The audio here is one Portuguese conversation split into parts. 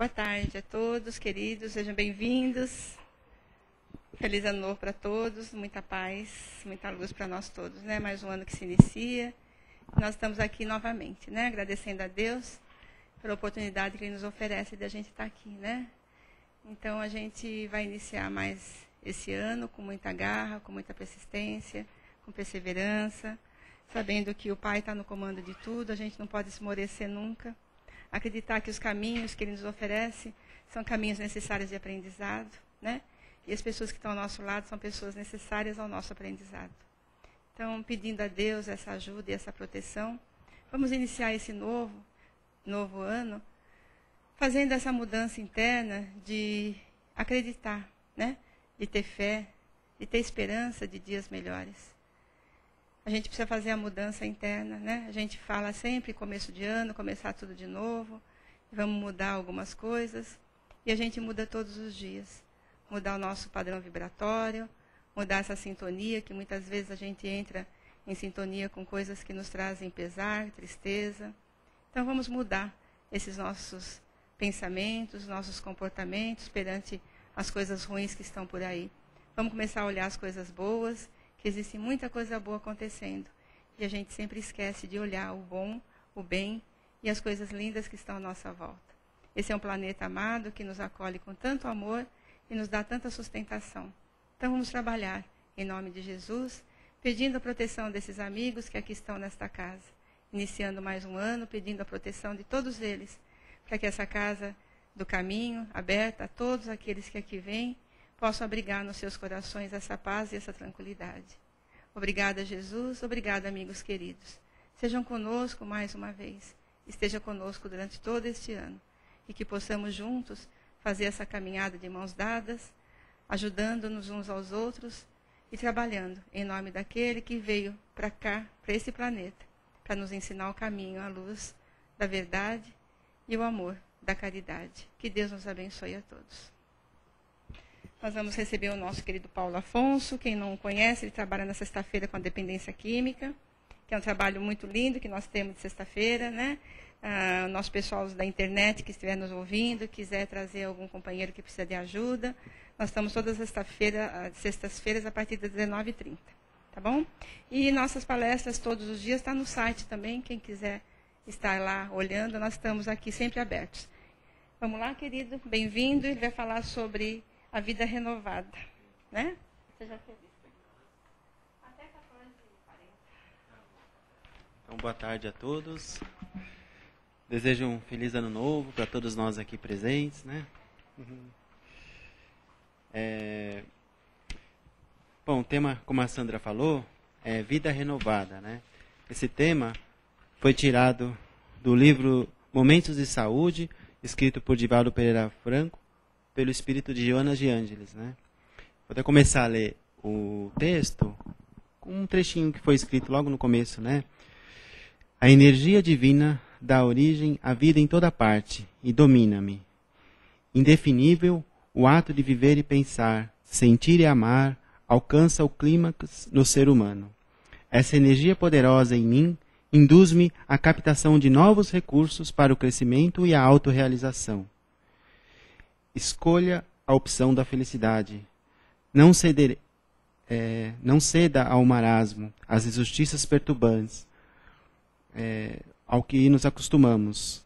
Boa tarde a todos, queridos, sejam bem-vindos. Feliz ano novo para todos, muita paz, muita luz para nós todos, né? Mais um ano que se inicia. Nós estamos aqui novamente, né? Agradecendo a Deus pela oportunidade que Ele nos oferece de a gente estar aqui, né? Então, a gente vai iniciar mais esse ano com muita garra, com muita persistência, com perseverança, sabendo que o Pai está no comando de tudo, a gente não pode esmorecer nunca. Acreditar que os caminhos que Ele nos oferece são caminhos necessários de aprendizado, né? E as pessoas que estão ao nosso lado são pessoas necessárias ao nosso aprendizado. Então, pedindo a Deus essa ajuda e essa proteção, vamos iniciar esse novo ano, fazendo essa mudança interna de acreditar, né? De ter fé, de ter esperança de dias melhores. A gente precisa fazer a mudança interna, né? A gente fala sempre começo de ano, começar tudo de novo, vamos mudar algumas coisas, e a gente muda todos os dias. Mudar o nosso padrão vibratório, mudar essa sintonia, que muitas vezes a gente entra em sintonia com coisas que nos trazem pesar, tristeza. Então vamos mudar esses nossos pensamentos, nossos comportamentos perante as coisas ruins que estão por aí. Vamos começar a olhar as coisas boas, que existe muita coisa boa acontecendo. E a gente sempre esquece de olhar o bom, o bem e as coisas lindas que estão à nossa volta. Esse é um planeta amado que nos acolhe com tanto amor e nos dá tanta sustentação. Então vamos trabalhar em nome de Jesus, pedindo a proteção desses amigos que aqui estão nesta casa. Iniciando mais um ano, pedindo a proteção de todos eles, para que essa casa do caminho, aberta a todos aqueles que aqui vêm, possam abrigar nos seus corações essa paz e essa tranquilidade. Obrigada, Jesus. Obrigada, amigos queridos. Sejam conosco mais uma vez. Esteja conosco durante todo este ano. E que possamos juntos fazer essa caminhada de mãos dadas, ajudando-nos uns aos outros e trabalhando em nome daquele que veio para cá, para esse planeta, para nos ensinar o caminho, a luz da verdade e o amor da caridade. Que Deus nos abençoe a todos. Nós vamos receber o nosso querido Paulo Afonso. Quem não o conhece, ele trabalha na sexta-feira com a dependência química, que é um trabalho muito lindo que nós temos de sexta-feira, né? O nosso pessoal da internet que estiver nos ouvindo, quiser trazer algum companheiro que precisa de ajuda, nós estamos todas as sextas-feiras a partir das 19h30, tá bom? E nossas palestras todos os dias estão no site também, quem quiser estar lá olhando, nós estamos aqui sempre abertos. Vamos lá, querido, bem-vindo, ele vai falar sobre a vida renovada, né? Você já fez isso? Até 14h40. Então, boa tarde a todos. Desejo um feliz ano novo para todos nós aqui presentes, né? Bom, o tema, como a Sandra falou, é vida renovada, né? Esse tema foi tirado do livro Momentos de Saúde, escrito por Divaldo Pereira Franco, pelo espírito de Joana de Ângeles, né? Vou até começar a ler o texto com um trechinho que foi escrito logo no começo, né? A energia divina dá origem à vida em toda parte e domina-me. Indefinível, o ato de viver e pensar, sentir e amar, alcança o clímax no ser humano. Essa energia poderosa em mim induz-me à captação de novos recursos para o crescimento e a autorrealização. Escolha a opção da felicidade. Não ceda ao marasmo, às injustiças perturbantes, ao que nos acostumamos.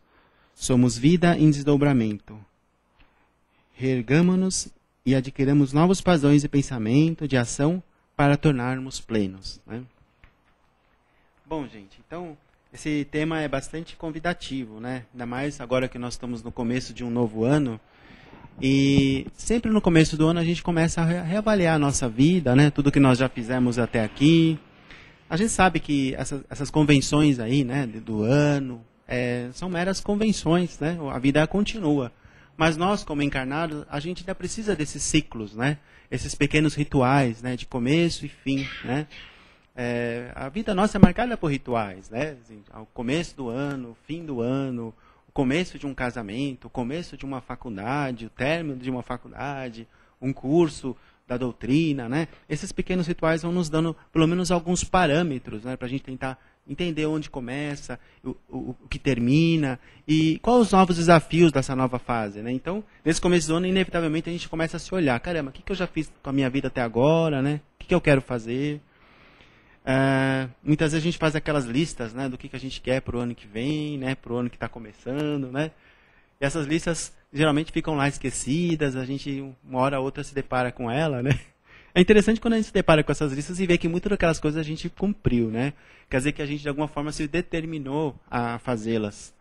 Somos vida em desdobramento. Reergamo-nos e adquiramos novos padrões de pensamento, de ação, para tornarmos plenos, né? Bom, gente, então, esse tema é bastante convidativo, né? Ainda mais agora que nós estamos no começo de um novo ano. E sempre no começo do ano a gente começa a reavaliar a nossa vida, né? Tudo que nós já fizemos até aqui. A gente sabe que essas convenções aí, né, do ano, são meras convenções, né? A vida continua. Mas nós, como encarnados, a gente ainda precisa desses ciclos, né? Esses pequenos rituais, né, de começo e fim, né? A vida nossa é marcada por rituais, né? Assim, ao começo do ano, fim do ano, o começo de um casamento, o começo de uma faculdade, o término de uma faculdade, um curso da doutrina, né? Esses pequenos rituais vão nos dando pelo menos alguns parâmetros, né, para a gente tentar Entender onde começa, o que termina e quais os novos desafios dessa nova fase, né? Então, nesse começo do ano, inevitavelmente, a gente começa a se olhar. Caramba, o que eu já fiz com a minha vida até agora, né? O que eu quero fazer? Muitas vezes a gente faz aquelas listas, né, do que a gente quer para o ano que vem, né, para o ano que está começando, né? E essas listas geralmente ficam lá esquecidas, a gente uma hora ou outra se depara com ela, né? É interessante quando a gente se depara com essas listas e vê que muitas daquelas coisas a gente cumpriu, né? Quer dizer que a gente de alguma forma se determinou a fazê-las.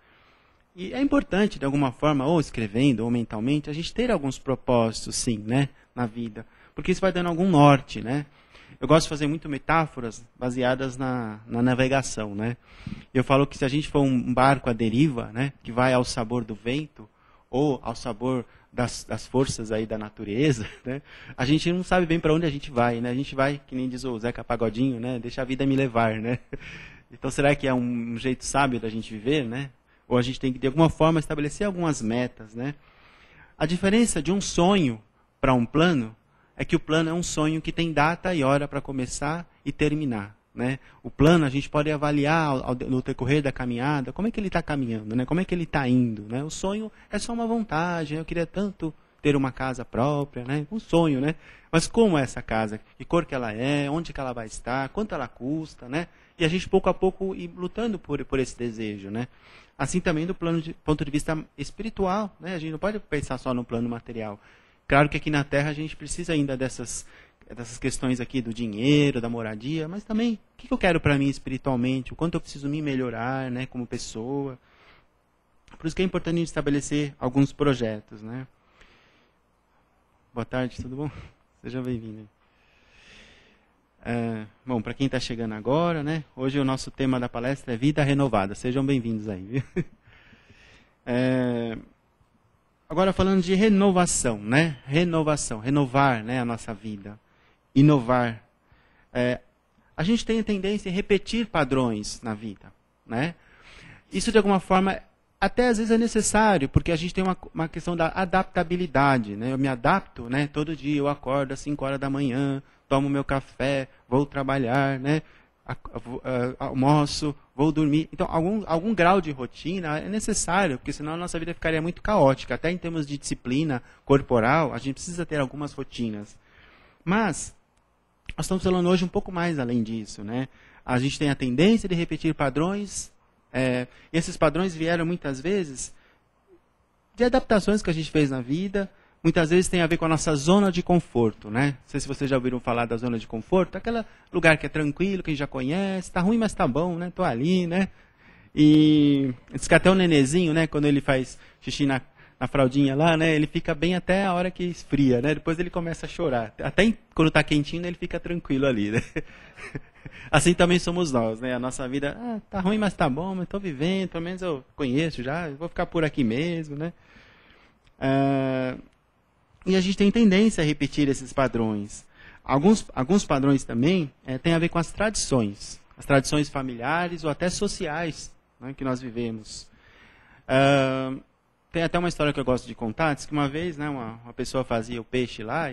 E é importante, de alguma forma, ou escrevendo, ou mentalmente, a gente ter alguns propósitos, sim, né, na vida. Porque isso vai dando algum norte, né? Eu gosto de fazer muito metáforas baseadas na navegação, né? Eu falo que se a gente for um barco à deriva, né, que vai ao sabor do vento, ou ao sabor das forças aí da natureza, né, a gente não sabe bem para onde a gente vai, né? A gente vai, que nem diz o Zeca Pagodinho, né? Deixa a vida me levar, né? Então será que é um jeito sábio da gente viver, né? Ou a gente tem que, de alguma forma, estabelecer algumas metas, né? A diferença de um sonho para um plano é que o plano é um sonho que tem data e hora para começar e terminar, né? O plano a gente pode avaliar no decorrer da caminhada, como é que ele está caminhando, né? Como é que ele está indo, né? O sonho é só uma vontade, eu queria tanto ter uma casa própria, né? Um sonho, né? Mas como é essa casa? Que cor que ela é? Onde que ela vai estar? Quanto ela custa, né? E a gente pouco a pouco ir lutando por esse desejo, né? Assim também do ponto de vista espiritual, né? A gente não pode pensar só no plano material. Claro que aqui na Terra a gente precisa ainda dessas questões aqui do dinheiro, da moradia, mas também o que eu quero para mim espiritualmente, o quanto eu preciso me melhorar, né, como pessoa. Por isso que é importante a gente estabelecer alguns projetos, né? Boa tarde, tudo bom? Seja bem-vindo. Bom, para quem está chegando agora, né? Hoje o nosso tema da palestra é Vida Renovada. Sejam bem-vindos aí, viu? Agora falando de renovação, né? Renovação, renovar, né, a nossa vida. Inovar. A gente tem a tendência a repetir padrões na vida, né? Isso de alguma forma até às vezes é necessário, porque a gente tem uma questão da adaptabilidade, né? Eu me adapto, né? Todo dia eu acordo às 5 horas da manhã, tomo meu café, vou trabalhar, né? Almoço, vou dormir. Então, algum grau de rotina é necessário, porque senão a nossa vida ficaria muito caótica. Até em termos de disciplina corporal, a gente precisa ter algumas rotinas. Mas, nós estamos falando hoje um pouco mais além disso, né? A gente tem a tendência de repetir padrões, e esses padrões vieram muitas vezes de adaptações que a gente fez na vida. Muitas vezes tem a ver com a nossa zona de conforto, né? Não sei se vocês já ouviram falar da zona de conforto. Aquele lugar que é tranquilo, que a gente já conhece. Tá ruim, mas tá bom, né? Tô ali, né? E diz que até o nenezinho, né? Quando ele faz xixi na fraldinha lá, né? Ele fica bem até a hora que esfria, né? Depois ele começa a chorar. Até quando tá quentinho, ele fica tranquilo ali, né? Assim também somos nós, né? A nossa vida, tá ruim, mas tá bom, mas tô vivendo. Pelo menos eu conheço já. Eu vou ficar por aqui mesmo, né? E a gente tem tendência a repetir esses padrões. Alguns padrões também têm a ver com as tradições familiares ou até sociais, né, que nós vivemos. Tem até uma história que eu gosto de contar, diz que uma vez, né, uma pessoa fazia o peixe lá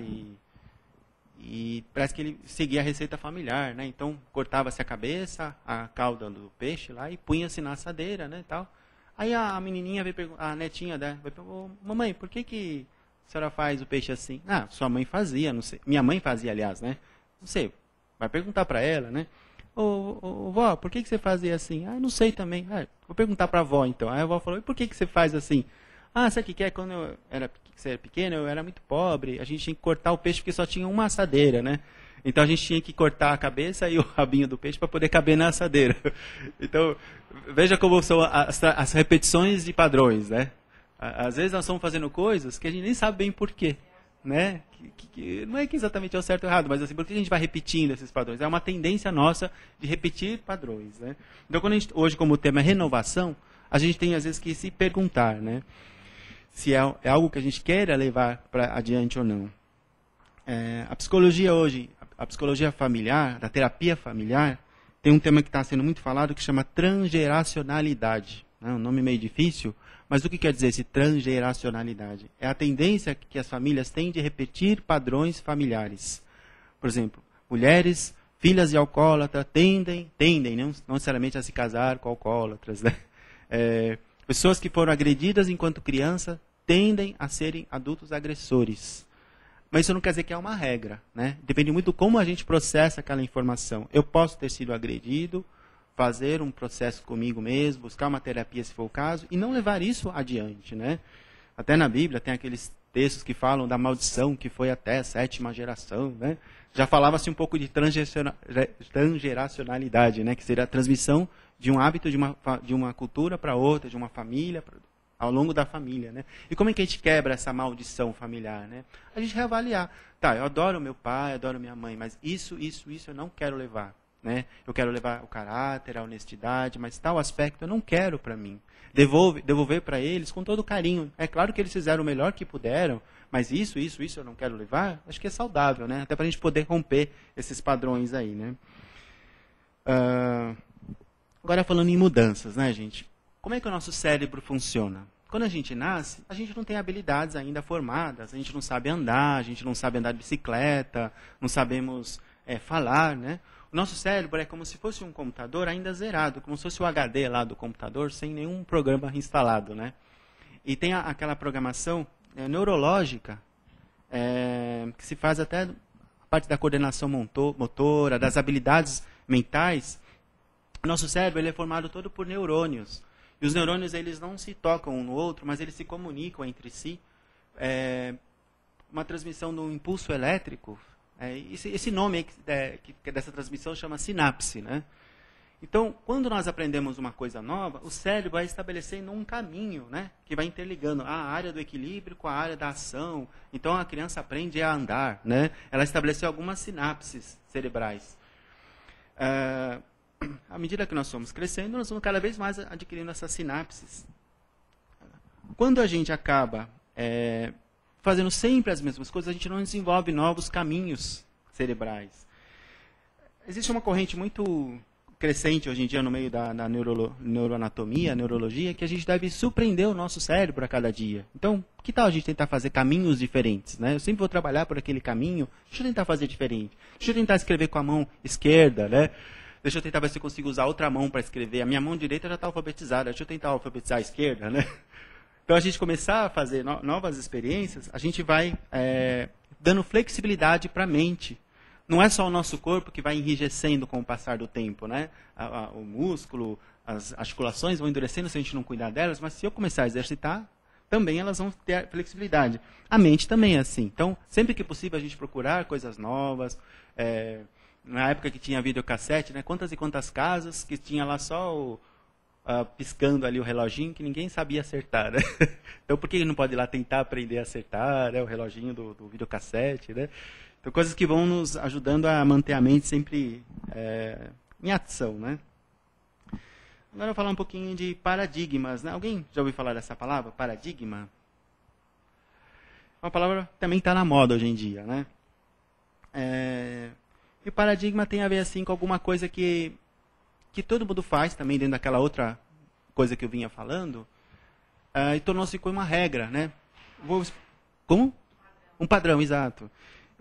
e parece que ele seguia a receita familiar, né? Então cortava-se a cabeça, a cauda do peixe lá e punha-se na assadeira, né, e tal. Aí a menininha a netinha dela veio perguntar: mamãe, por que a senhora faz o peixe assim? Sua mãe fazia, não sei. Minha mãe fazia, aliás, né? Não sei, vai perguntar para ela, né? Vó, por que você fazia assim? Não sei também. Vou perguntar para a avó, então. Aí a avó falou: e por que você faz assim? Sabe o que é? Quando você era pequeno, eu era muito pobre, a gente tinha que cortar o peixe porque só tinha uma assadeira, né? Então a gente tinha que cortar a cabeça e o rabinho do peixe para poder caber na assadeira. Então, veja como são as repetições de padrões, né? Às vezes nós estamos fazendo coisas que a gente nem sabe bem porquê, né? Que não é que exatamente é o certo ou errado, mas assim, por que a gente vai repetindo esses padrões? É uma tendência nossa de repetir padrões, né? Então, quando hoje, como o tema é renovação, a gente tem às vezes que se perguntar, né? Se é algo que a gente queira levar para adiante ou não. A psicologia hoje, a psicologia familiar, da terapia familiar, tem um tema que está sendo muito falado que chama transgeracionalidade. Né? Um nome meio difícil, mas o que quer dizer esse transgeracionalidade? É a tendência que as famílias têm de repetir padrões familiares. Por exemplo, mulheres filhas de alcoólatra tendem, não necessariamente a se casar com alcoólatras, né? Pessoas que foram agredidas enquanto criança tendem a serem adultos agressores. Mas isso não quer dizer que é uma regra, né? Depende muito de como a gente processa aquela informação. Eu posso ter sido agredido, fazer um processo comigo mesmo, buscar uma terapia se for o caso, e não levar isso adiante, né? Até na Bíblia tem aqueles textos que falam da maldição que foi até a 7ª geração, né? Já falava-se um pouco de transgeracionalidade, né? Que seria a transmissão de um hábito de uma cultura para outra, de uma família, ao longo da família, né? E como é que a gente quebra essa maldição familiar, né? A gente reavaliar. Tá, eu adoro meu pai, adoro minha mãe, mas isso eu não quero levar, né? Eu quero levar o caráter, a honestidade, mas tal aspecto eu não quero para mim. Devolver para eles com todo carinho. É claro que eles fizeram o melhor que puderam, mas isso eu não quero levar. Acho que é saudável, né? Até para a gente poder romper esses padrões aí, né? Agora falando em mudanças, né, gente? Como é que o nosso cérebro funciona? Quando a gente nasce, a gente não tem habilidades ainda formadas, a gente não sabe andar, a gente não sabe andar de bicicleta, não sabemos falar, né? O nosso cérebro é como se fosse um computador ainda zerado, como se fosse o HD lá do computador, sem nenhum programa instalado, né? E tem aquela programação neurológica, que se faz até a parte da coordenação motora, das habilidades mentais. O nosso cérebro ele é formado todo por neurônios. E os neurônios eles não se tocam um no outro, mas eles se comunicam entre si. Uma transmissão do impulso elétrico. Esse nome que dessa transmissão chama sinapse, né? Então, quando nós aprendemos uma coisa nova, o cérebro vai estabelecendo um caminho, né, que vai interligando a área do equilíbrio com a área da ação. Então, a criança aprende a andar, né? Ela estabeleceu algumas sinapses cerebrais. À medida que nós vamos crescendo, nós vamos cada vez mais adquirindo essas sinapses. Quando a gente acaba fazendo sempre as mesmas coisas, a gente não desenvolve novos caminhos cerebrais. Existe uma corrente muito crescente hoje em dia no meio da neuroanatomia, neurologia, que a gente deve surpreender o nosso cérebro a cada dia. Então, que tal a gente tentar fazer caminhos diferentes, né? Eu sempre vou trabalhar por aquele caminho, deixa eu tentar fazer diferente. Deixa eu tentar escrever com a mão esquerda, né? Deixa eu tentar ver se eu consigo usar outra mão para escrever. A minha mão direita já está alfabetizada, deixa eu tentar alfabetizar a esquerda, né? Então, a gente começar a fazer novas experiências, a gente vai dando flexibilidade para a mente. Não é só o nosso corpo que vai enrijecendo com o passar do tempo, né? O músculo, as articulações vão endurecendo se a gente não cuidar delas, mas se eu começar a exercitar, também elas vão ter flexibilidade. A mente também é assim. Então, sempre que possível, a gente procurar coisas novas. Na época que tinha videocassete, né? Quantas e quantas casas que tinha lá só piscando ali o reloginho que ninguém sabia acertar, né? Então, por que não pode ir lá tentar aprender a acertar, né? O reloginho do videocassete, né? Então, coisas que vão nos ajudando a manter a mente sempre em ação, né? Agora eu vou falar um pouquinho de paradigmas, né? Alguém já ouviu falar dessa palavra, paradigma? Uma palavra que também está na moda hoje em dia, né? E paradigma tem a ver assim com alguma coisa que todo mundo faz também dentro daquela outra coisa que eu vinha falando, e tornou-se como uma regra, né? Como? Um padrão, exato.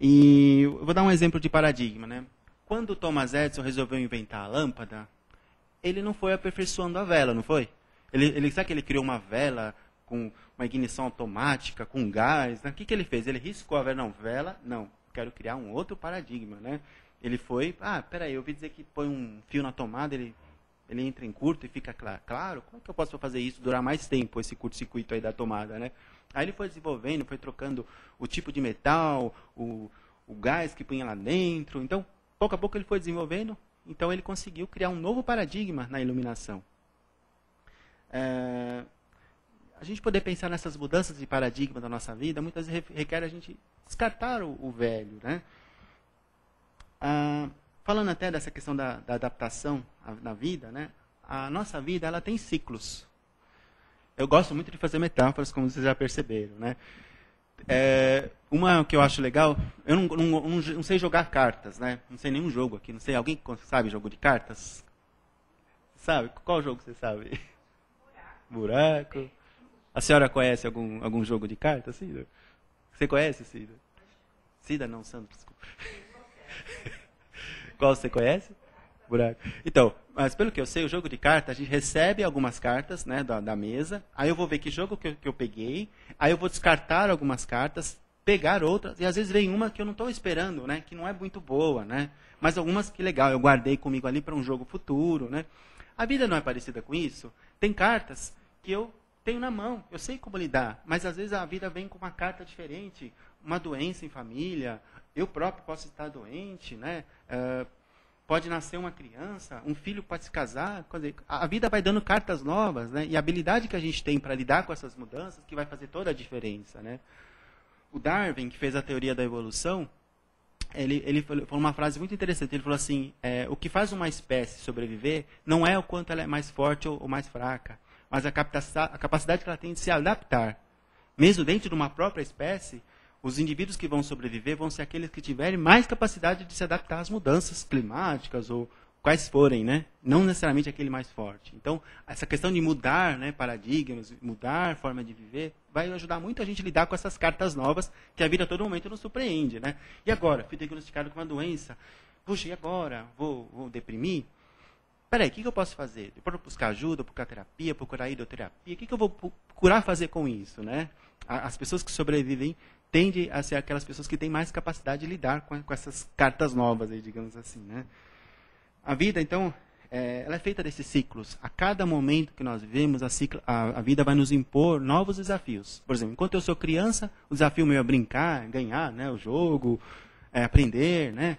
E eu vou dar um exemplo de paradigma, né? Quando Thomas Edison resolveu inventar a lâmpada, ele não foi aperfeiçoando a vela, não foi? Sabe que ele criou uma vela com uma ignição automática, com gás, né? O que ele fez? Ele riscou a vela, não, quero criar um outro paradigma, né? Ele foi, peraí, eu ouvi dizer que põe um fio na tomada, ele entra em curto e fica claro. Como é que eu posso fazer isso, durar mais tempo, esse curto-circuito aí da tomada, né? Aí ele foi desenvolvendo, foi trocando o tipo de metal, o gás que punha lá dentro. Então, pouco a pouco ele foi desenvolvendo, então ele conseguiu criar um novo paradigma na iluminação. A gente poder pensar nessas mudanças de paradigma da nossa vida, muitas vezes requer a gente descartar o velho, né? Falando até dessa questão da adaptação na vida, né? A nossa vida ela tem ciclos. Eu gosto muito de fazer metáforas, como vocês já perceberam, né? Uma que eu acho legal, eu não sei jogar cartas, né? Não sei nenhum jogo aqui, não sei, alguém sabe jogo de cartas? Sabe? Qual jogo você sabe? Buraco. A senhora conhece algum jogo de cartas, Cida? Você conhece, Cida? Cida não, Sandro, desculpa. Qual você conhece? Buraco. Então, mas pelo que eu sei, o jogo de cartas, a gente recebe algumas cartas, né, da mesa, aí eu vou ver que jogo que eu peguei, aí eu vou descartar algumas cartas, pegar outras, e às vezes vem uma que eu não estou esperando, né, que não é muito boa, né, mas algumas que legal, eu guardei comigo ali para um jogo futuro, né. A vida não é parecida com isso? Tem cartas que eu tenho na mão, eu sei como lidar, mas às vezes a vida vem com uma carta diferente, uma doença em família, eu próprio posso estar doente, né, pode nascer uma criança, um filho pode se casar, quer dizer, a vida vai dando cartas novas, né, e a habilidade que a gente tem para lidar com essas mudanças que vai fazer toda a diferença, né. O Darwin, que fez a teoria da evolução, ele falou uma frase muito interessante. Ele falou assim, o que faz uma espécie sobreviver não é o quanto ela é mais forte ou mais fraca, mas a capacidade que ela tem de se adaptar. Mesmo dentro de uma própria espécie, os indivíduos que vão sobreviver vão ser aqueles que tiverem mais capacidade de se adaptar às mudanças climáticas ou quais forem, né? Não necessariamente aquele mais forte. Então, essa questão de mudar, né, paradigmas, mudar forma de viver, vai ajudar muito a gente a lidar com essas cartas novas que a vida a todo momento nos surpreende, né? E agora? Fui diagnosticado com uma doença. Puxa, e agora? Vou deprimir? Peraí, o que eu posso fazer? Eu posso buscar ajuda, procurar terapia, procurar hidroterapia? O que eu vou procurar fazer com isso, né? As pessoas que sobrevivem tendem a ser aquelas pessoas que têm mais capacidade de lidar com essas cartas novas, aí, digamos assim, né? A vida, então, ela é feita desses ciclos. A cada momento que nós vivemos, a vida vai nos impor novos desafios. Por exemplo, enquanto eu sou criança, o desafio meu é brincar, ganhar, né, o jogo, aprender, né?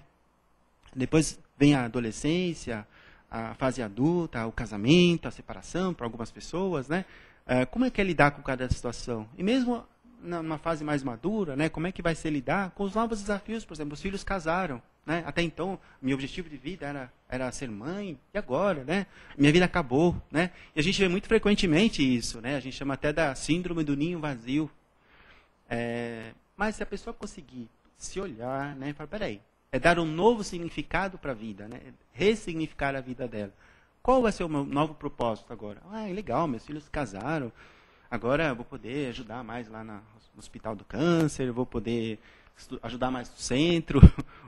Depois vem a adolescência, a fase adulta, o casamento, a separação para algumas pessoas, né? Como é que é lidar com cada situação? E mesmo numa fase mais madura, né, como é que vai ser lidar com os novos desafios? Por exemplo, os filhos casaram, né? Até então, meu objetivo de vida era ser mãe, e agora, né? Minha vida acabou, né? E a gente vê muito frequentemente isso, né? A gente chama até da síndrome do ninho vazio. Mas se a pessoa conseguir se olhar, né, e falar, peraí, dar um novo significado para a vida, né? Ressignificar a vida dela. Qual vai ser o meu novo propósito agora? Legal, meus filhos se casaram, agora eu vou poder ajudar mais lá no Hospital do Câncer, eu vou poder ajudar mais no centro,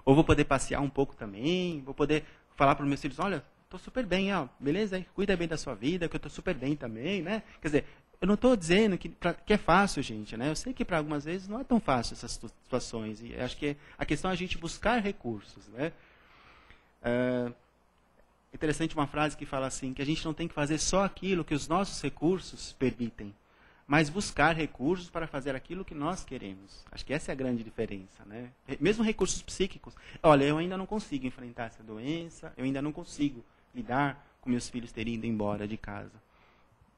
ou vou poder passear um pouco também, vou poder falar para os meus filhos, olha, estou super bem, beleza, cuida bem da sua vida, que eu estou super bem também, né? Quer dizer, eu não estou dizendo que é fácil, gente, né? Eu sei que para algumas vezes não é tão fácil essas situações, e acho que a questão é a gente buscar recursos, né? Interessante uma frase que fala assim, que a gente não tem que fazer só aquilo que os nossos recursos permitem, mas buscar recursos para fazer aquilo que nós queremos. Acho que essa é a grande diferença, né? Mesmo recursos psíquicos. Olha, eu ainda não consigo enfrentar essa doença, eu ainda não consigo lidar com meus filhos terem ido embora de casa.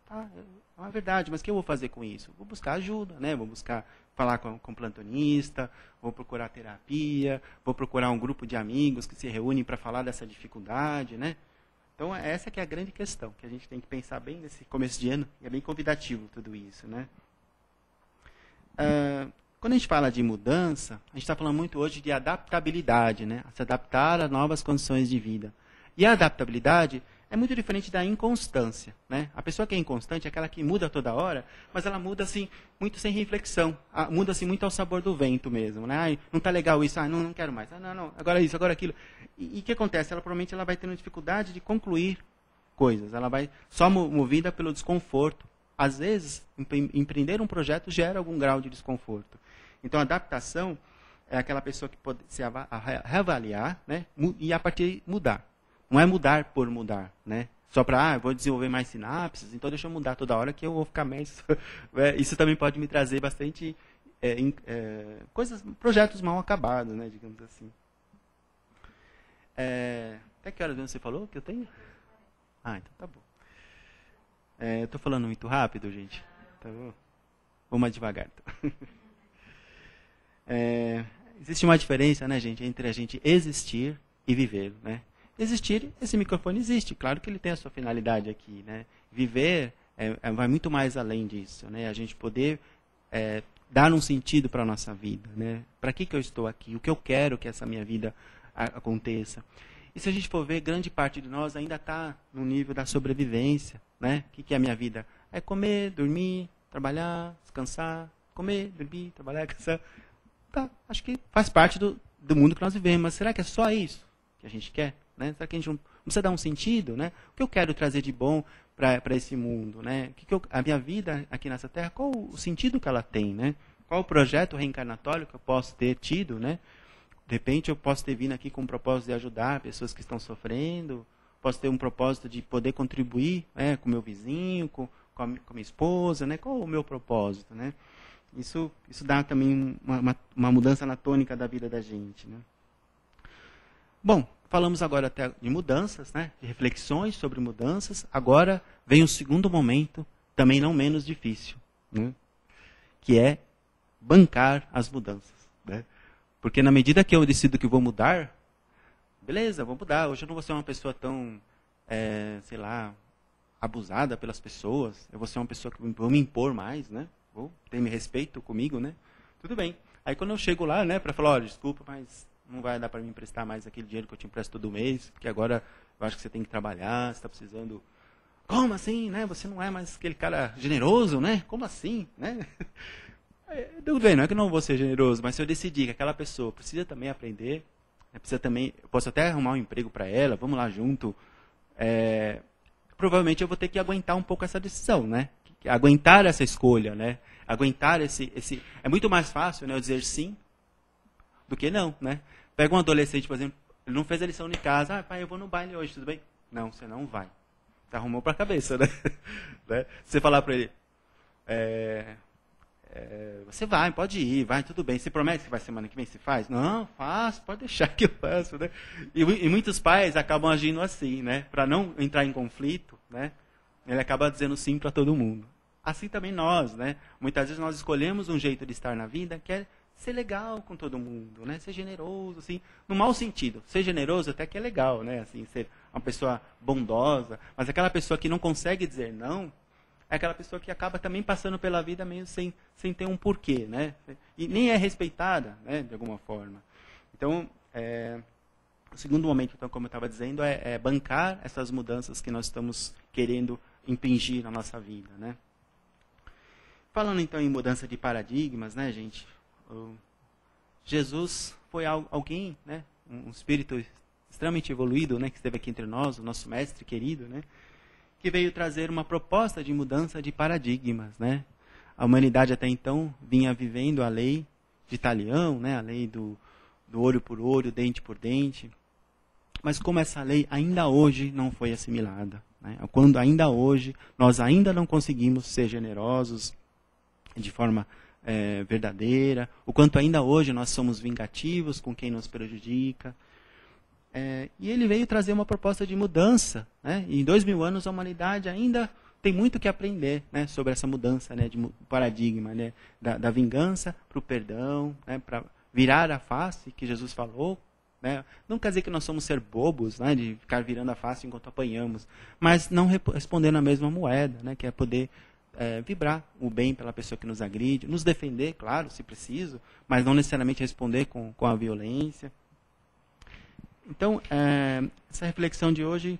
É uma verdade, mas o que eu vou fazer com isso? Vou buscar ajuda, né? Vou buscar falar com um plantonista, vou procurar terapia, vou procurar um grupo de amigos que se reúnem para falar dessa dificuldade, né? Então, essa que é a grande questão, que a gente tem que pensar bem nesse começo de ano, e é bem convidativo tudo isso, né? Quando a gente fala de mudança, a gente está falando muito hoje de adaptabilidade, né? Se adaptar a novas condições de vida. E a adaptabilidade é muito diferente da inconstância, né? A pessoa que é inconstante é aquela que muda toda hora, mas ela muda assim, muito sem reflexão. Muda assim, muito ao sabor do vento mesmo, né? Não está legal isso, não quero mais. Não, agora isso, agora aquilo. E o que acontece? Provavelmente ela vai tendo dificuldade de concluir coisas. Ela vai só movida pelo desconforto. Às vezes, empreender um projeto gera algum grau de desconforto. Então, a adaptação é aquela pessoa que pode se reavaliar, né? E a partir mudar. Não é mudar por mudar, né? Só para, eu vou desenvolver mais sinapses, então deixa eu mudar toda hora que eu vou ficar mais... Isso também pode me trazer bastante projetos mal acabados, né? Digamos assim. Até que horas você falou que eu tenho? Então tá bom. Eu estou falando muito rápido, gente. Tá bom? Vou mais devagar. Então. Existe uma diferença, né, gente, entre a gente existir e viver, né? Existir, esse microfone existe. Claro que ele tem a sua finalidade aqui, né? Viver vai muito mais além disso, né? A gente poder dar um sentido para a nossa vida, né? Para que eu estou aqui? O que eu quero que essa minha vida aconteça? E se a gente for ver, grande parte de nós ainda está no nível da sobrevivência, né? O que é a minha vida? É comer, dormir, trabalhar, descansar, comer, dormir, trabalhar, descansar. Tá, acho que faz parte do mundo que nós vivemos, mas será que é só isso a gente quer? Né? Será que a gente não precisa dar um sentido? Né? O que eu quero trazer de bom para esse mundo? Né? A minha vida aqui nessa Terra, qual o sentido que ela tem? Né? Qual o projeto reencarnatório que eu posso ter tido? Né? De repente eu posso ter vindo aqui com o propósito de ajudar pessoas que estão sofrendo, posso ter um propósito de poder contribuir, né, com o meu vizinho, com a minha esposa, né? Qual o meu propósito? Né? Isso dá também uma mudança na tônica da vida da gente. Né? Bom, falamos agora até de mudanças, né? De reflexões sobre mudanças. Agora vem o segundo momento, também não menos difícil, né? Que é bancar as mudanças. Né? Porque na medida que eu decido que vou mudar, beleza, vou mudar. Hoje eu não vou ser uma pessoa tão, sei lá, abusada pelas pessoas. Eu vou ser uma pessoa que vou me impor mais, né? Vou ter respeito comigo, né? Tudo bem. Aí quando eu chego lá, né, para falar, olha, desculpa, mas não vai dar para me emprestar mais aquele dinheiro que eu te empresto todo mês, porque agora eu acho que você tem que trabalhar, você está precisando... Como assim, né? Você não é mais aquele cara generoso, né? Como assim, né? Tudo bem, não é que eu não vou ser generoso, mas se eu decidir que aquela pessoa precisa também aprender, precisa também, eu posso até arrumar um emprego para ela, vamos lá junto, provavelmente eu vou ter que aguentar um pouco essa decisão, né? Aguentar essa escolha, né? Aguentar esse... É muito mais fácil, né, eu dizer sim do que não, né? Pega um adolescente, por exemplo, ele não fez a lição de casa, pai, eu vou no baile hoje, tudo bem? Não, você não vai. Você arrumou para a cabeça, né? Você falar para ele, você vai, pode ir, vai, tudo bem. Você promete que vai semana que vem, você faz? Não, faço, pode deixar que eu faço, né? E muitos pais acabam agindo assim, né? Para não entrar em conflito, né? Ele acaba dizendo sim para todo mundo. Assim também nós, né? Muitas vezes nós escolhemos um jeito de estar na vida que é ser legal com todo mundo, né? Ser generoso, assim, no mau sentido. Ser generoso até que é legal, né? Assim, ser uma pessoa bondosa, mas aquela pessoa que não consegue dizer não, é aquela pessoa que acaba também passando pela vida meio sem ter um porquê, né? E nem é respeitada, né? De alguma forma. Então, o segundo momento, então, como eu estava dizendo, é bancar essas mudanças que nós estamos querendo impingir na nossa vida, né? Falando, então, em mudança de paradigmas, né, gente? Jesus foi alguém, né? Um espírito extremamente evoluído, né? Que esteve aqui entre nós, o nosso mestre querido, né? Que veio trazer uma proposta de mudança de paradigmas, né? A humanidade até então vinha vivendo a lei de Talião, né? A lei do olho por olho, dente por dente. Mas como essa lei ainda hoje não foi assimilada, né? Quando ainda hoje nós ainda não conseguimos ser generosos de forma verdadeira, o quanto ainda hoje nós somos vingativos com quem nos prejudica. E ele veio trazer uma proposta de mudança, né? E em 2000 anos a humanidade ainda tem muito que aprender, né, sobre essa mudança, né, de paradigma, né, da vingança para o perdão, né, para virar a face que Jesus falou. Né? Não quer dizer que nós somos ser bobos, né, de ficar virando a face enquanto apanhamos, mas não responder na mesma moeda, né, que é poder vibrar o bem pela pessoa que nos agride, nos defender, claro, se preciso, mas não necessariamente responder com a violência. Então, essa reflexão de hoje,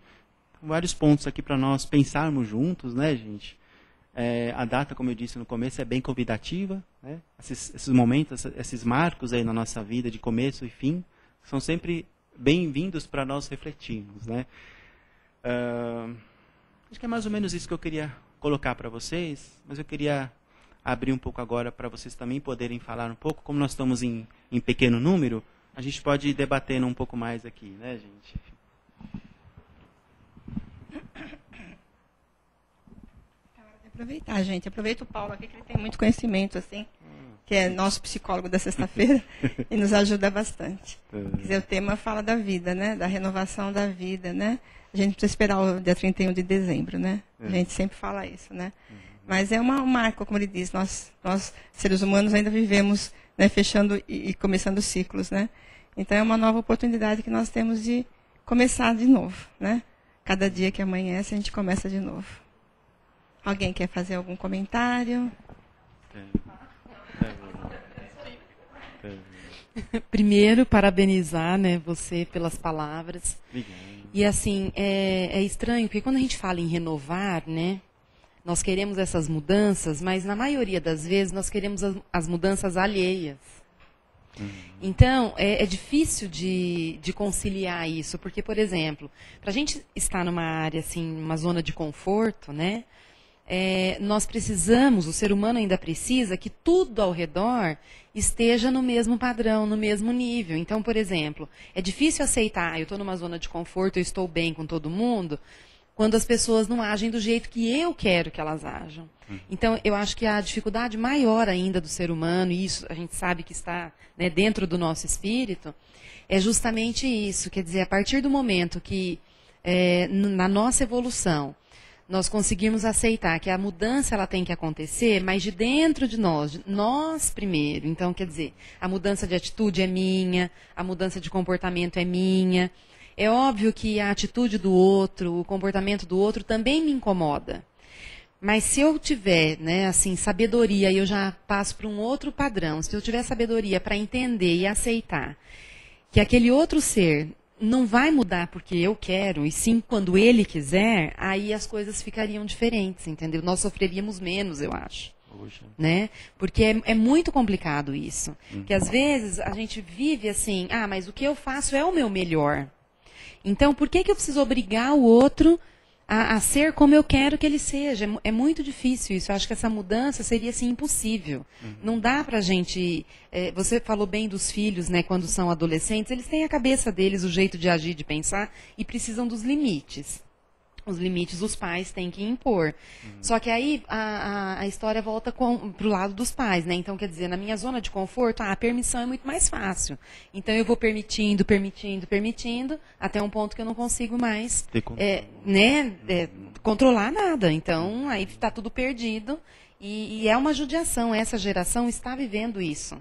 vários pontos aqui para nós pensarmos juntos, né, gente? A data, como eu disse no começo, é bem convidativa, né? Esses momentos, esses marcos aí na nossa vida de começo e fim, são sempre bem-vindos para nós refletirmos, né? Acho que é mais ou menos isso que eu queria colocar para vocês, mas eu queria abrir um pouco agora para vocês também poderem falar um pouco. Como nós estamos em pequeno número, a gente pode ir debatendo um pouco mais aqui, né, gente? Aproveitar, gente. Aproveita o Paulo aqui, que ele tem muito conhecimento, assim, que é nosso psicólogo da sexta-feira, e nos ajuda bastante. Quer dizer, o tema fala da vida, né? Da renovação da vida, né? A gente precisa esperar o dia 31 de dezembro, né? A gente sempre fala isso, né? Mas é um marco, como ele diz, nós seres humanos ainda vivemos, né, fechando e começando ciclos, né? Então é uma nova oportunidade que nós temos de começar de novo, né? Cada dia que amanhece a gente começa de novo. Alguém quer fazer algum comentário? Primeiro, parabenizar, né, você pelas palavras. E assim, é estranho, porque quando a gente fala em renovar, né, nós queremos essas mudanças, mas na maioria das vezes nós queremos as mudanças alheias. Então, é difícil de conciliar isso, porque, por exemplo, para a gente estar numa área, assim, uma zona de conforto, né, nós precisamos, o ser humano ainda precisa que tudo ao redor esteja no mesmo padrão, no mesmo nível. Então, por exemplo, é difícil aceitar, eu estou numa zona de conforto, eu estou bem com todo mundo, quando as pessoas não agem do jeito que eu quero que elas ajam. Então, eu acho que a dificuldade maior ainda do ser humano, e isso a gente sabe que está, né, dentro do nosso espírito, é justamente isso. Quer dizer, a partir do momento que, na nossa evolução, nós conseguimos aceitar que a mudança ela tem que acontecer, mas de dentro de nós primeiro. Então, quer dizer, a mudança de atitude é minha, a mudança de comportamento é minha. É óbvio que a atitude do outro, o comportamento do outro também me incomoda. Mas se eu tiver, né, assim, sabedoria, e eu já passo para um outro padrão, se eu tiver sabedoria para entender e aceitar que aquele outro ser não vai mudar porque eu quero, e sim quando ele quiser, aí as coisas ficariam diferentes, entendeu? Nós sofreríamos menos, eu acho. Né? Porque é muito complicado isso. Que às vezes a gente vive assim, mas o que eu faço é o meu melhor. Então, por que eu preciso obrigar o outro a ser como eu quero que ele seja? É muito difícil isso. Eu acho que essa mudança seria assim, impossível. Não dá pra gente... você falou bem dos filhos, né, quando são adolescentes, eles têm a cabeça deles, o jeito de agir, de pensar, e precisam dos limites. Os limites os pais têm que impor. Só que aí a história volta para o lado dos pais, né? Então, quer dizer, na minha zona de conforto, a permissão é muito mais fácil. Então, eu vou permitindo, até um ponto que eu não consigo mais controlar nada. Então, aí está tudo perdido. E é uma judiação. Essa geração está vivendo isso.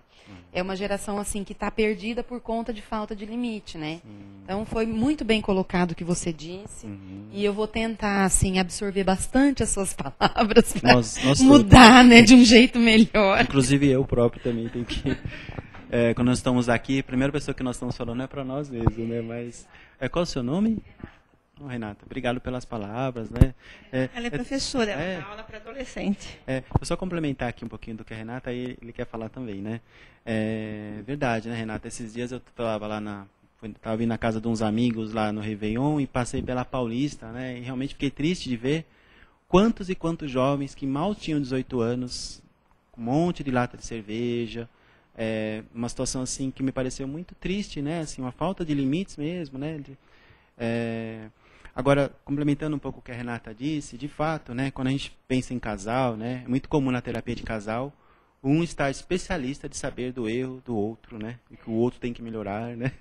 É uma geração assim que está perdida por conta de falta de limite, né? Então foi muito bem colocado o que você disse, e eu vou tentar assim absorver bastante as suas palavras para mudar, né, de um jeito melhor. Inclusive eu próprio também tenho que quando nós estamos aqui, a primeira pessoa que nós estamos falando é para nós mesmos, né? Mas qual é o seu nome? Renata, obrigado pelas palavras, né? Ela é professora, ela dá aula para adolescente. Vou só complementar aqui um pouquinho do que a Renata, aí ele quer falar também, né? Verdade, né, Renata? Esses dias eu estava vindo na casa de uns amigos lá no Réveillon e passei pela Paulista, né? E realmente fiquei triste de ver quantos e quantos jovens que mal tinham 18 anos, com um monte de lata de cerveja, uma situação assim que me pareceu muito triste, né? Assim, uma falta de limites mesmo, né? Agora, complementando um pouco o que a Renata disse, de fato, né, quando a gente pensa em casal, né, é muito comum na terapia de casal, um estar especialista de saber do erro do outro, né, e que o outro tem que melhorar, né,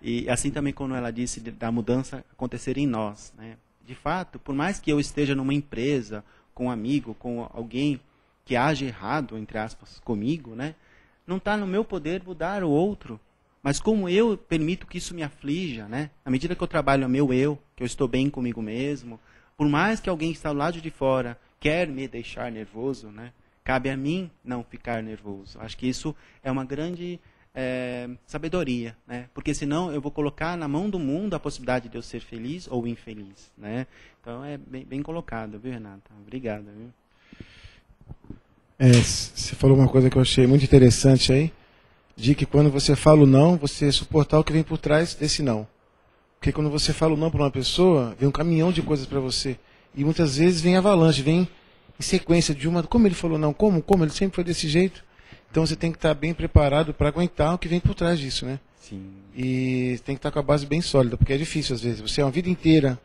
e assim também quando ela disse da mudança acontecer em nós, né, de fato, por mais que eu esteja numa empresa, com um amigo, com alguém que age errado, entre aspas, comigo, né, não está no meu poder mudar o outro. Mas como eu permito que isso me aflija, né? À medida que eu trabalho o meu eu, que eu estou bem comigo mesmo, por mais que alguém que está do lado de fora quer me deixar nervoso, né? Cabe a mim não ficar nervoso. Acho que isso é uma grande sabedoria, né? Porque senão eu vou colocar na mão do mundo a possibilidade de eu ser feliz ou infeliz, né? Então é bem colocado, viu, Renata? Obrigado, viu? Você falou uma coisa que eu achei muito interessante aí, de que quando você fala o não, você suportar o que vem por trás desse não. Porque quando você fala o não para uma pessoa, vem um caminhão de coisas para você. E muitas vezes vem avalanche, vem em sequência de uma... Como ele falou não? Como? Ele sempre foi desse jeito. Então você tem que estar bem preparado para aguentar o que vem por trás disso, né? Sim. E tem que estar com a base bem sólida, porque é difícil às vezes. Você é uma vida inteira,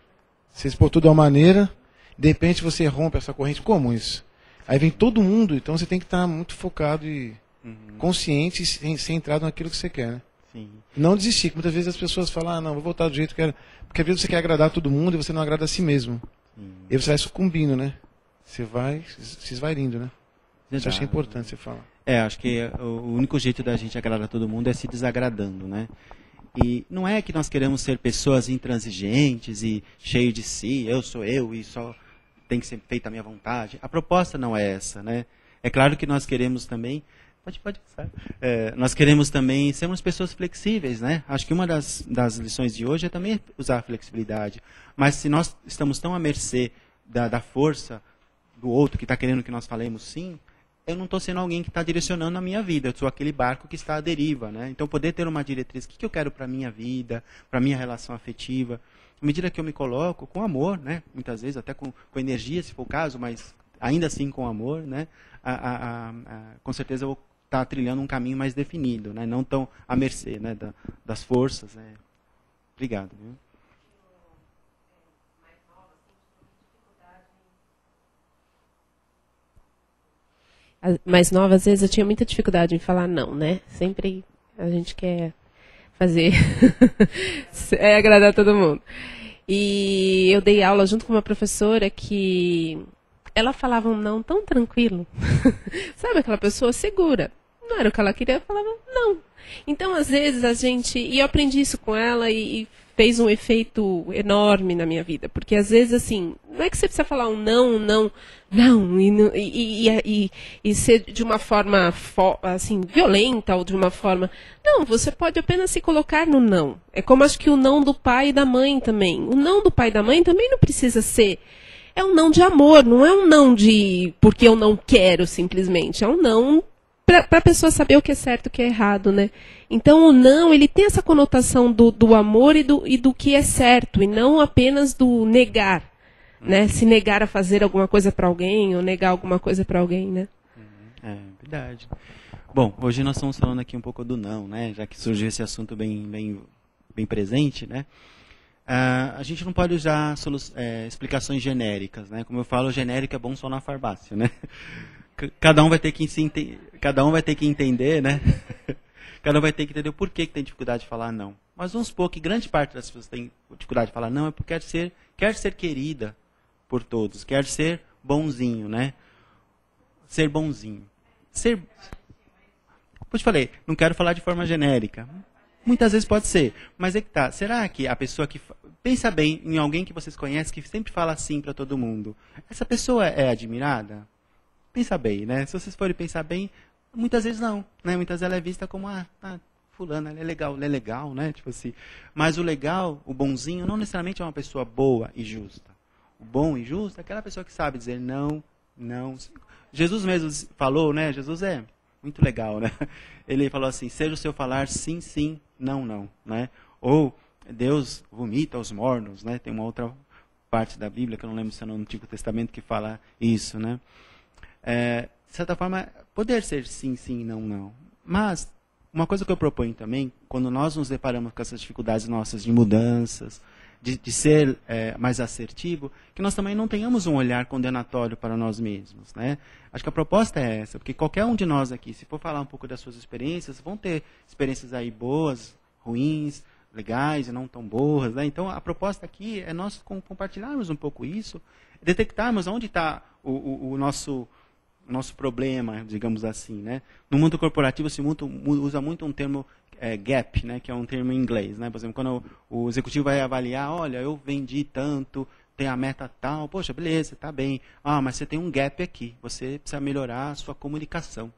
você expor tudo de uma maneira, de repente você rompe essa corrente. Como isso? Aí vem todo mundo, então você tem que estar muito focado e... consciente e centrado naquilo que você quer, né? Sim. Não desistir, que muitas vezes as pessoas falam, não, vou voltar do jeito que eu quero. Porque às vezes você quer agradar todo mundo e você não agrada a si mesmo. E aí você vai sucumbindo, né? Você vai se esvairindo, né? Isso eu achei importante você falar. Acho que o único jeito da gente agradar todo mundo é se desagradando, né? E não é que nós queremos ser pessoas intransigentes e cheios de si, eu sou eu e só tem que ser feita a minha vontade. A proposta não é essa, né? É claro que nós queremos também... Pode passar. Nós queremos também sermos pessoas flexíveis, né? Acho que uma das lições de hoje é também usar a flexibilidade. Mas se nós estamos tão à mercê da força do outro que está querendo que nós falemos sim, eu não estou sendo alguém que está direcionando a minha vida, eu sou aquele barco que está à deriva, né? Então, poder ter uma diretriz, o que eu quero para a minha vida, para a minha relação afetiva, à medida que eu me coloco com amor, né? Muitas vezes até com energia, se for o caso, mas ainda assim com amor, né? Com certeza eu vou estar trilhando um caminho mais definido, né? Não tão à mercê, né? Das forças. Né? Obrigado. Viu? As mais novas, às vezes eu tinha muita dificuldade em falar não, né? Sempre a gente quer fazer agradar todo mundo. E eu dei aula junto com uma professora que ela falava um não tão tranquilo. Sabe aquela pessoa segura? Não era o que ela queria, falava não. Então, às vezes, a gente... E eu aprendi isso com ela e fez um efeito enorme na minha vida. Porque, às vezes, assim, não é que você precisa falar um não, e ser de uma forma, assim, violenta ou de uma forma... Não, você pode apenas se colocar no não. É como acho que o não do pai e da mãe também. O não do pai e da mãe também não precisa ser... É um não de amor, não é um não de... Porque eu não quero, simplesmente. É um não... para a pessoa saber o que é certo e o que é errado, né? Então, o não, ele tem essa conotação do amor e do que é certo, e não apenas do negar, né? Se negar a fazer alguma coisa para alguém, ou negar alguma coisa para alguém, né? É, verdade. Bom, hoje nós estamos falando aqui um pouco do não, né? Já que surgiu esse assunto bem presente, né? A gente não pode usar explicações genéricas, né? Como eu falo, genérico é bom só na farmácia, né? Cada um vai ter que entender, né? Cada um vai ter que entender o porquê que tem dificuldade de falar não. Mas vamos supor que grande parte das pessoas tem dificuldade de falar não é porque quer ser querida por todos, quer ser bonzinho, né? Ser bonzinho. Como eu te falei, não quero falar de forma genérica. Muitas vezes pode ser, mas é que tá. Será que a pessoa que... Pensa bem em alguém que vocês conhecem que sempre fala sim para todo mundo. Essa pessoa é admirada? Pensa bem, né? Se vocês forem pensar bem, muitas vezes não, né? Muitas vezes ela é vista como, fulana, ela é legal, né? Tipo assim. Mas o legal, o bonzinho, não necessariamente é uma pessoa boa e justa. O bom e justo é aquela pessoa que sabe dizer não. Jesus mesmo falou, né? Jesus é muito legal, né? Ele falou assim, seja o seu falar sim, sim, não, né? Ou Deus vomita os mornos, né? Tem uma outra parte da Bíblia, que eu não lembro se é no Antigo Testamento, que fala isso, né? De certa forma, poder ser sim, sim, não. Mas, uma coisa que eu proponho também, quando nós nos deparamos com essas dificuldades nossas de mudanças, de ser mais assertivo, que nós também não tenhamos um olhar condenatório para nós mesmos, né? Acho que a proposta é essa, porque qualquer um de nós aqui, se for falar um pouco das suas experiências, vão ter experiências aí boas, ruins, legais e não tão boas, né? Então, a proposta aqui é nós compartilharmos um pouco isso, detectarmos onde está o nosso problema, digamos assim, né? No mundo corporativo se usa muito um termo gap, né? Que é um termo em inglês, né? Por exemplo, quando o executivo vai avaliar, olha, eu vendi tanto, tem a meta tal, poxa, beleza, tá bem. Mas você tem um gap aqui, você precisa melhorar a sua comunicação.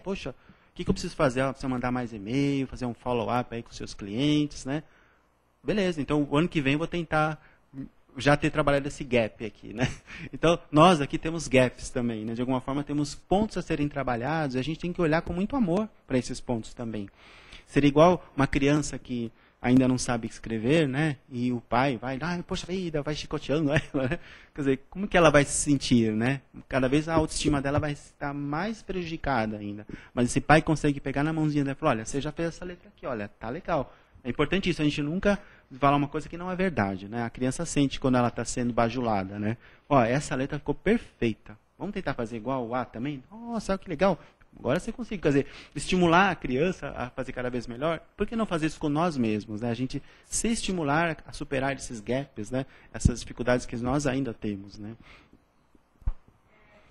Poxa, o que eu preciso fazer? Precisa mandar mais e-mail, fazer um follow-up aí com seus clientes, né? Beleza, então o ano que vem eu vou tentar já ter trabalhado esse gap aqui, né? Então, nós aqui temos gaps também, né? De alguma forma temos pontos a serem trabalhados e a gente tem que olhar com muito amor para esses pontos também. Seria igual uma criança que ainda não sabe escrever, né? E o pai vai, poxa vida, vai chicoteando ela, né? Quer dizer, como que ela vai se sentir, né? Cada vez a autoestima dela vai estar mais prejudicada ainda. Mas esse pai consegue pegar na mãozinha dela e falar, olha, você já fez essa letra aqui, olha, tá legal. É importante isso, a gente nunca falar uma coisa que não é verdade, né? A criança sente quando ela está sendo bajulada, né? Essa letra ficou perfeita. Vamos tentar fazer igual o A também? Nossa, que legal. Agora você consegue, quer dizer, estimular a criança a fazer cada vez melhor. Por que não fazer isso com nós mesmos, né? A gente se estimular a superar esses gaps, né? Essas dificuldades que nós ainda temos, né?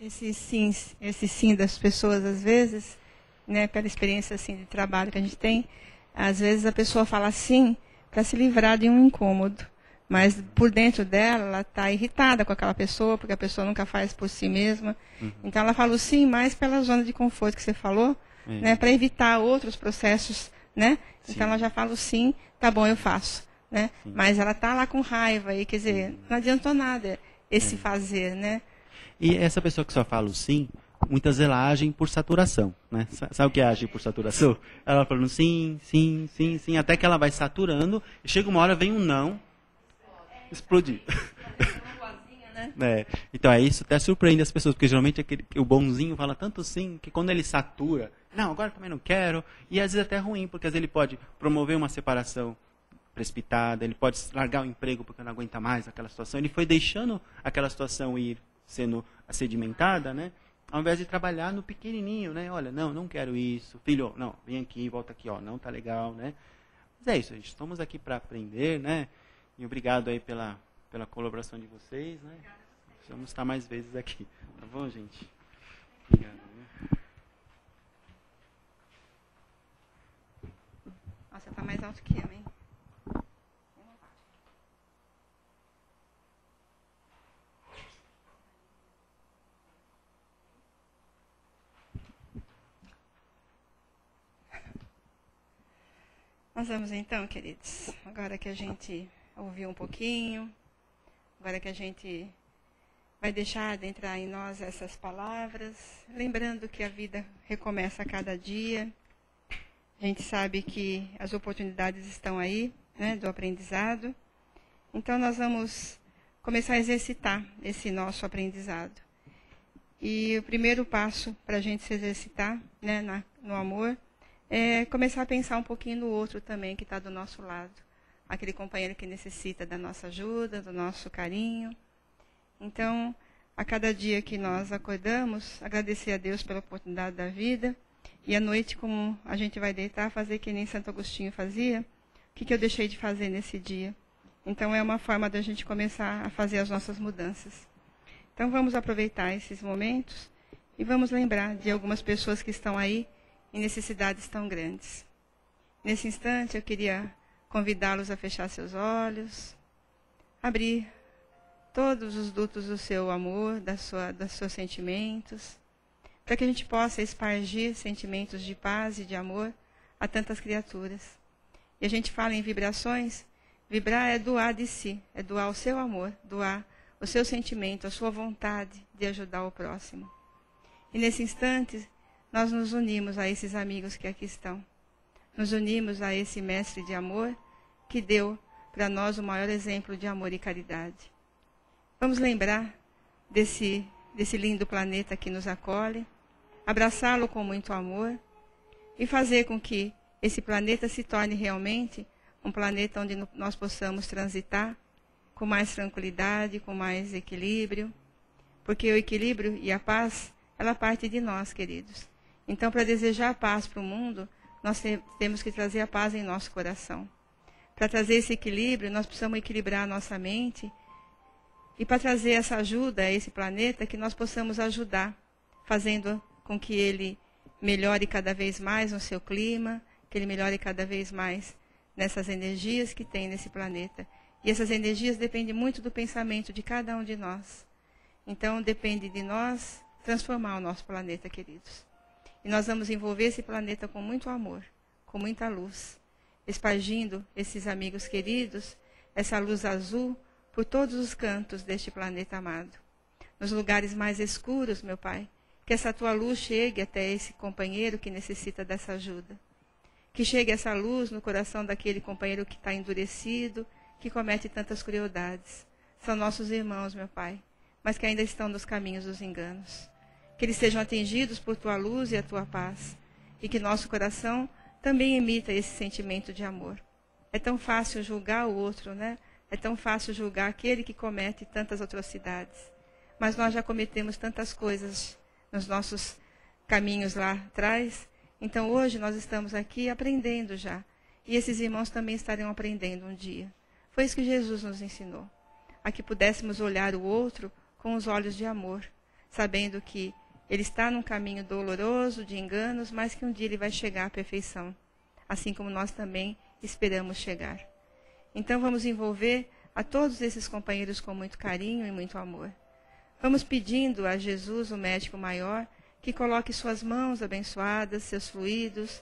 Esse sim das pessoas, às vezes, né, pela experiência assim, de trabalho que a gente tem, às vezes a pessoa fala sim para se livrar de um incômodo. Mas por dentro dela, ela está irritada com aquela pessoa, porque a pessoa nunca faz por si mesma. Então ela fala o sim mais pela zona de conforto que você falou, né, para evitar outros processos, né? Sim. Então ela já fala o sim, tá bom, eu faço, né? Mas ela está lá com raiva e, quer dizer, não adiantou nada esse fazer, né? E essa pessoa que só fala o sim, muitas ela agem por saturação, né? Sabe o que é agir por saturação? Ela falando sim, sim, sim, sim, até que ela vai saturando, e chega uma hora, vem um não, explodir. Então, isso até surpreende as pessoas, porque geralmente o bonzinho fala tanto sim, que quando ele satura, não, agora também não quero, e às vezes até é ruim, porque às vezes ele pode promover uma separação precipitada, ele pode largar o emprego porque não aguenta mais aquela situação, ele foi deixando aquela situação ir sendo sedimentada, né? Ao invés de trabalhar no pequenininho, né? Olha, não quero isso, filho, não, vem aqui, volta aqui, ó, não tá legal, né? Mas é isso, gente, estamos aqui para aprender, né? E obrigado aí pela colaboração de vocês, né? Vamos estar mais vezes aqui, tá bom, gente? Obrigado. Nossa, tá mais alto que eu, hein? Nós vamos então, queridos, agora que a gente ouviu um pouquinho, agora que a gente vai deixar de entrar em nós essas palavras, lembrando que a vida recomeça a cada dia. A gente sabe que as oportunidades estão aí, né, do aprendizado. Então, nós vamos começar a exercitar esse nosso aprendizado. E o primeiro passo para a gente se exercitar, né, no amor, é começar a pensar um pouquinho no outro também, que está do nosso lado. Aquele companheiro que necessita da nossa ajuda, do nosso carinho. Então, a cada dia que nós acordamos, agradecer a Deus pela oportunidade da vida. E à noite, como a gente vai deitar, fazer que nem Santo Agostinho fazia. O que eu deixei de fazer nesse dia? Então, é uma forma da gente começar a fazer as nossas mudanças. Então, vamos aproveitar esses momentos e vamos lembrar de algumas pessoas que estão aí em necessidades tão grandes. Nesse instante, eu queria convidá-los a fechar seus olhos, abrir todos os dutos do seu amor, dos seus sentimentos, para que a gente possa espargir sentimentos de paz e de amor a tantas criaturas. E a gente fala em vibrações, vibrar é doar de si, é doar o seu amor, doar o seu sentimento, a sua vontade de ajudar o próximo. E nesse instante, nós nos unimos a esses amigos que aqui estão. Nos unimos a esse mestre de amor que deu para nós o maior exemplo de amor e caridade. Vamos lembrar desse lindo planeta que nos acolhe, abraçá-lo com muito amor e fazer com que esse planeta se torne realmente um planeta onde nós possamos transitar com mais tranquilidade, com mais equilíbrio, porque o equilíbrio e a paz, ela parte de nós, queridos. Então, para desejar a paz para o mundo, nós temos que trazer a paz em nosso coração. Para trazer esse equilíbrio, nós precisamos equilibrar a nossa mente. E para trazer essa ajuda a esse planeta, que nós possamos ajudar, fazendo com que ele melhore cada vez mais no seu clima, que ele melhore cada vez mais nessas energias que tem nesse planeta. E essas energias dependem muito do pensamento de cada um de nós. Então, depende de nós transformar o nosso planeta, queridos. E nós vamos envolver esse planeta com muito amor, com muita luz, espargindo esses amigos queridos, essa luz azul, por todos os cantos deste planeta amado. Nos lugares mais escuros, meu Pai, que essa tua luz chegue até esse companheiro que necessita dessa ajuda. Que chegue essa luz no coração daquele companheiro que está endurecido, que comete tantas crueldades. São nossos irmãos, meu Pai, mas que ainda estão nos caminhos dos enganos. Que eles sejam atingidos por tua luz e a tua paz. E que nosso coração também emita esse sentimento de amor. É tão fácil julgar o outro, né? É tão fácil julgar aquele que comete tantas atrocidades. Mas nós já cometemos tantas coisas nos nossos caminhos lá atrás. Então hoje nós estamos aqui aprendendo já. E esses irmãos também estarão aprendendo um dia. Foi isso que Jesus nos ensinou. A que pudéssemos olhar o outro com os olhos de amor, sabendo que ele está num caminho doloroso, de enganos, mas que um dia ele vai chegar à perfeição, assim como nós também esperamos chegar. Então vamos envolver a todos esses companheiros com muito carinho e muito amor. Vamos pedindo a Jesus, o médico maior, que coloque suas mãos abençoadas, seus fluidos,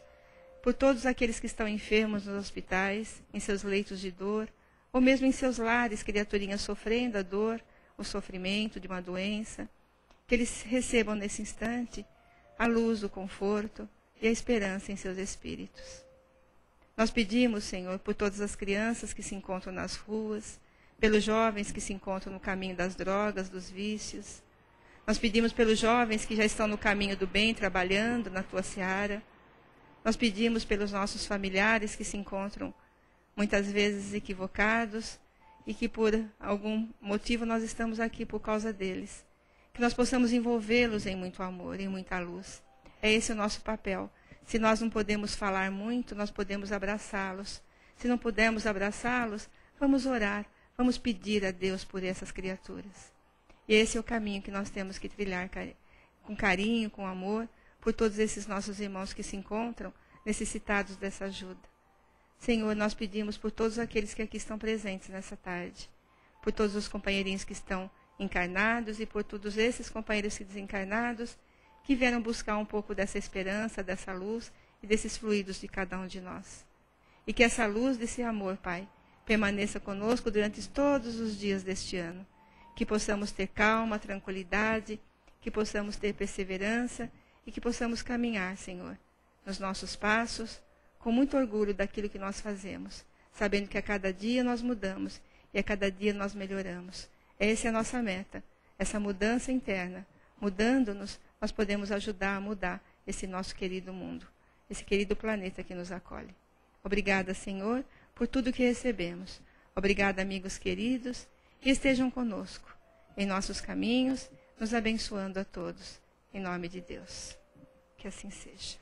por todos aqueles que estão enfermos nos hospitais, em seus leitos de dor, ou mesmo em seus lares, criaturinhas sofrendo a dor, o sofrimento de uma doença. que eles recebam nesse instante a luz, o conforto e a esperança em seus espíritos. Nós pedimos, Senhor, por todas as crianças que se encontram nas ruas, pelos jovens que se encontram no caminho das drogas, dos vícios. Nós pedimos pelos jovens que já estão no caminho do bem, trabalhando na tua seara. Nós pedimos pelos nossos familiares que se encontram muitas vezes equivocados e que por algum motivo nós estamos aqui por causa deles. Que nós possamos envolvê-los em muito amor, em muita luz. É esse o nosso papel. Se nós não podemos falar muito, nós podemos abraçá-los. Se não pudermos abraçá-los, vamos orar, vamos pedir a Deus por essas criaturas. E esse é o caminho que nós temos que trilhar com carinho, com amor, por todos esses nossos irmãos que se encontram necessitados dessa ajuda. Senhor, nós pedimos por todos aqueles que aqui estão presentes nessa tarde, por todos os companheirinhos que estão encarnados e por todos esses companheiros desencarnados que vieram buscar um pouco dessa esperança, dessa luz e desses fluidos de cada um de nós. E que essa luz desse amor, Pai, permaneça conosco durante todos os dias deste ano. Que possamos ter calma, tranquilidade, que possamos ter perseverança e que possamos caminhar, Senhor, nos nossos passos, com muito orgulho daquilo que nós fazemos, sabendo que a cada dia nós mudamos e a cada dia nós melhoramos. Essa é a nossa meta, essa mudança interna. Mudando-nos, nós podemos ajudar a mudar esse nosso querido mundo, esse querido planeta que nos acolhe. Obrigada, Senhor, por tudo que recebemos. Obrigada, amigos queridos, e estejam conosco em nossos caminhos, nos abençoando a todos. Em nome de Deus. Que assim seja.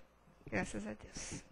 Graças a Deus.